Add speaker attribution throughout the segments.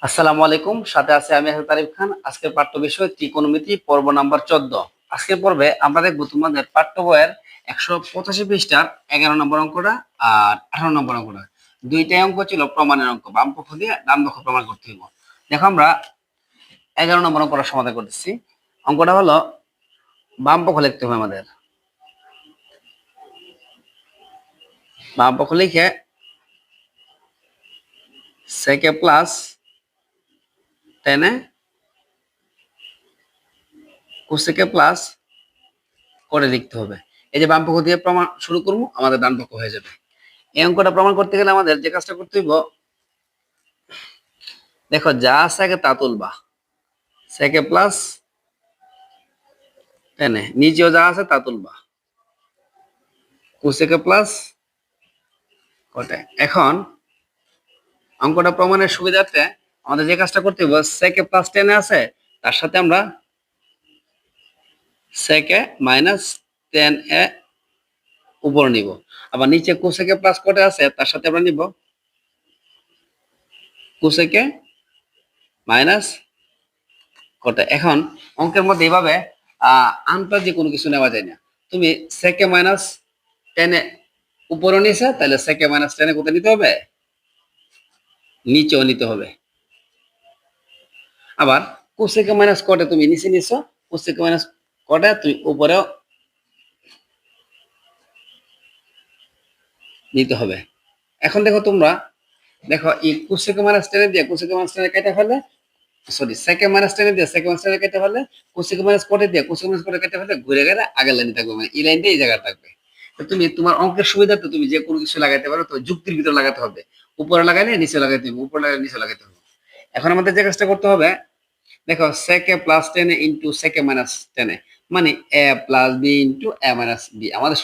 Speaker 1: আসসালামু আলাইকুম, সাথে আছে আমি তারিফ খান। আজকের পাঠ্য বিষয় ত্রিকোণমিতি পর্ব নাম্বার 14। আজকের পর্বে আমরা দেখবো তোমাদের পাঠ্য বইয়ের 185 পৃষ্ঠার 11 নম্বর অঙ্কটা আর 18 নম্বর অঙ্কটা। দুইটাই অঙ্ক ছিল প্রমাণের অঙ্ক, বাম পক্ষ দিয়ে ডান পক্ষ প্রমাণ করতে হইব। দেখো আমরা 11 নম্বর অঙ্কটা সমাধান করতেছি। অঙ্কটা হলো বাম পক্ষ লিখতে হবে আমাদের। বাম পক্ষ লিখে সেকে প্লাস টেনে কোসেকে প্লাস করে লিখতে হবে। এই যে বাম পক্ষ দিয়ে প্রমাণ শুরু করবো, আমাদের ডান পক্ষ হয়ে যাবে। এই অঙ্কটা প্রমাণ করতে গেলে আমাদের যে কাজটা করতে হইব, দেখো যা আছে আগে তা তুলবা। সেকে প্লাস টেনে নিচেও যা আছে তা তুলবা, কোসেকে প্লাস কটে। এখন অঙ্কটা প্রমাণের সুবিধার্থে আমাদের যে কাজটা করতে হইব, সেকে প্লাস টেনে আছে তার সাথে আমরা সেকে মাইনাস টেন এ উপর নিব। আবার নিচে কোসেকে প্লাস কটে আছে তার সাথে আমরা নিব কোসেকে মাইনাস কটে। এখন অঙ্কের মধ্যে এইভাবে আনপ্রাস যে কোনো কিছু নেওয়া যায় না। তুমি সেকে মাইনাস টেনে উপরে নিয়েছে, তাহলে সেকে মাইনাস টেনে কোথায় নিতে হবে? নিচেও নিতে হবে। আবার কোসেকে মাইনাস কটে তুমি নিচে নিছো, কোসেকে মাইনাস কটে তুমি উপরেও নিতে হবে। এখন দেখো তোমরা দেখো এই কোসেকে মাইনাস টেনে দিয়ে কোসেকে মাইনাস টেনে কেটে ফেলে, সরি সেকে মাইনাস টেনে দিয়ে সেকে মাইনাস টেনে কেটে ফেলে, কোসেকে মাইনাস কটে দিয়ে কোসেকে মাইনাস কটে কেটে ফেলে, ঘুরে গেলে আগের লাইনে থাকবে, মানে এই লাইনটা এই জায়গায় থাকবে। তো তুমি তোমার অঙ্কের সুবিধাতে তুমি যে কোনো কিছু লাগাইতে পারো, তো যুক্তির ভিতরে লাগাতে হবে। উপরে লাগাইলে নিচে লাগাইতে হবে, উপরে লাগাইলে নিচে লাগাইতে হবে। এখন আমাদের যে কাজটা করতে হবে, দেখো সেকে প্লাস টেনে ইন্টু সেকে মাইনাস টেনে মানে এ প্লাস বি ইন্টু এ মাইনাস বি। আমাদের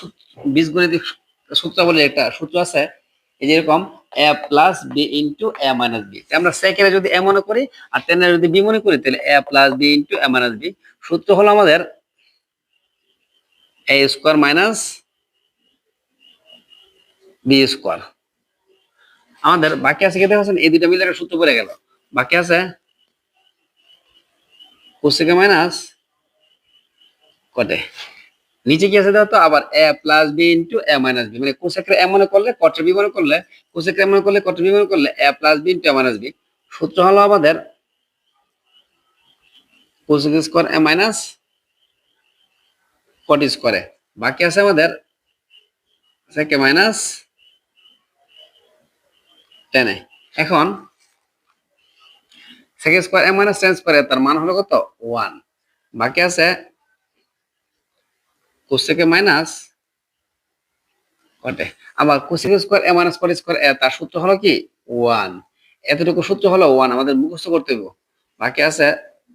Speaker 1: বীজগণিতিক সূত্র বলে একটা সূত্র আছে, এই যেরকম এ প্লাস বি ইন্টু এ মাইনাস বি। আমরা সেকে যদি এ মনে করি আর টেনে যদি বি মনে করি, তাহলে এ প্লাস বি ইন্টু এ মাইনাস বি। সূত্র হলো আমাদের এ স্কোয়ার মাইনাস বি স্কোয়ার। আমাদের বাকি আছে কি দেখছেন, এই দুইটা মিলে একটা সূত্র পড়ে গেল। বাকি আছে কোসেকে মাইনাস কটে। নিচে কি আছে দেখো তো, আবার এ প্লাস বি ইন্টু এ মাইনাস বি, মানে কোসেকের এ মনে করলে কটের বি মনে করলে, কোসেকের এ মনে করলে কটের বি মনে করলে এ প্লাস বি ইন্টু এ মাইনাস বি। সূত্র হলো আমাদের কোসেক স্কোয়ার এ মাইনাস কট স্কোয়ারে। বাকি আছে আমাদের সেকে মাইনাস টেনে। এখন সেকে স্কোয়ার এ মাইনাস টেন স্কোয়ারে তার মান হলো কত? 1। বাকি আছে কোসেকে মাইনাস কটে। আবার cosec square A minus cot square A, তার সূত্র হলো কি? 1। এতটুকু সূত্র হলো 1, আমাদের মুখস্থ করতে হবে। বাকি আছে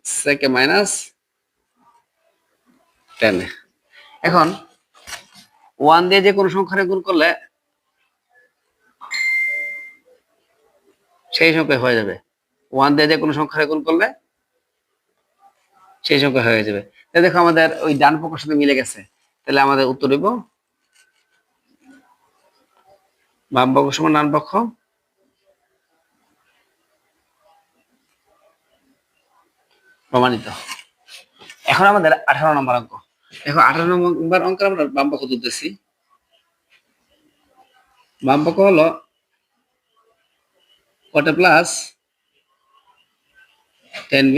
Speaker 1: সেকে মাইনাস টেন। এখন 1 দিয়ে যে কোনো সংখ্যারে গুণ করলে সেই সংখ্যা হয়ে যাবে। 1 দিয়ে যে কোনো সংখ্যারে গুণ করলে সেই সংখ্যা হয়ে যাবে। দেখো আমাদের ওই ডান পক্ষের সাথে মিলে গেছে, তাহলে আমাদের উত্তর দিব বাম পক্ষ সমান ডান পক্ষ প্রমাণিত। এখন আমাদের 18 নম্বর অঙ্ক। দেখো 18 নম্বর অঙ্ক আমরা বাম পক্ষ তুলতেছি। বাম পক্ষ হলো cot A plus 10b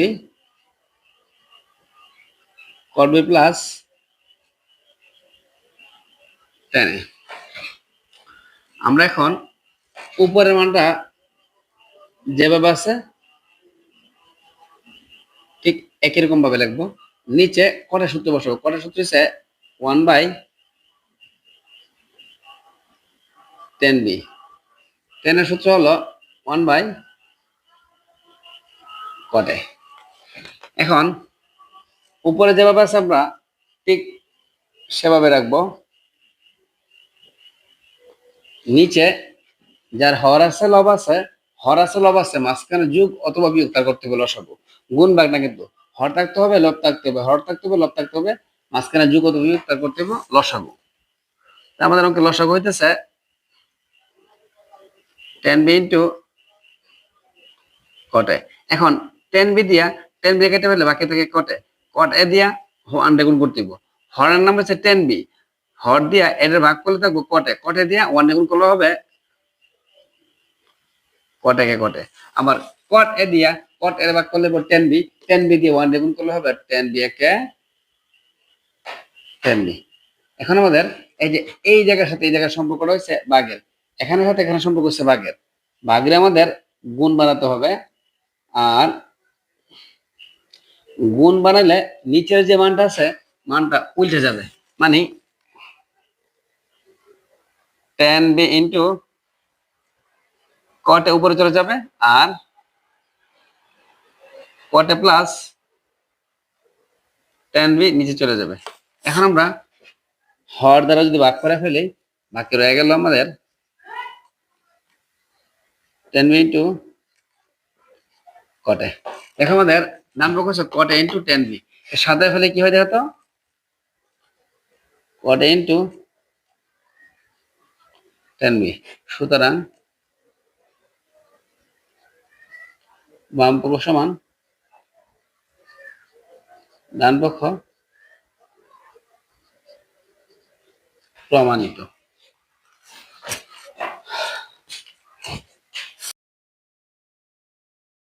Speaker 1: cot B plus 10a। আমরা এখন উপরের মানটা যেভাবে আছে ঠিক একই রকম ভাবে লিখবো। নিচে কটের সূত্র বসাবো। কটের সূত্র হচ্ছে 1/10b। 10 এর সূত্র হলো 1/কটে। এখন উপরে যেভাবে আছে আমরা ঠিক সেভাবে রাখবো। নিচে যার হর আছে লব আছে, হর আছে লব আছে, মাঝখানে যোগ অথবা বিয়োগ তার করতে হবে লসাগু। গুণ ভাগ না, কিন্তু হর থাকতে হবে লব থাকতে হবে, হর থাকতে হবে লব থাকতে হবে, মাঝখানে যোগ অথবা বিয়োগ তার করতে হবে লসাগু। আমাদের অঙ্কে লসাগু হইতেছে 10b ইন্টু কটে। এখন টেন বি দিয়া টেন বি কেটে ফেলে বাকি থেকে কট এ দিয়া ওয়ান গুণ করতে দিব। হরের নাম হচ্ছে টেন বি, হর দিয়া এর ভাগ করলে থাকবো কটে দিয়া ওয়ান গুণ করলে হবে কটে। আবার কট এ দিয়া কট এর ভাগ করলে টেন বি দিয়ে ওয়ান গুণ করলে হবে টেন বি একে টেন বি। এখন আমাদের এই যে এই জায়গার সাথে এই জায়গার সম্পর্ক রয়েছে বাঘের, এখানের সাথে এখানে সম্পর্ক হচ্ছে বাঘের আমাদের গুণ বানাতে হবে। আর গুণ বানালে নিচের যে মানটা আছে মানটা উল্টে যাবে, মানে টেন বি ইন্টু কটে উপরে চলে যাবে আর কটে প্লাস টেন বি নিচে চলে যাবে। এখন আমরা হর দ্বারা যদি ভাগ করে ফেলি বাকি রয়ে গেল আমাদের টেন বি ইন্টু কটে। দেখো আমাদের ডান পক্ষ হচ্ছে কটে ইন্টু টেন বি, সাদা ফেলে কি হয় দেখো তো, কটে ইন্টু টেন বি। সুতরাং বাম পক্ষ সমান ডান পক্ষ প্রমাণিত।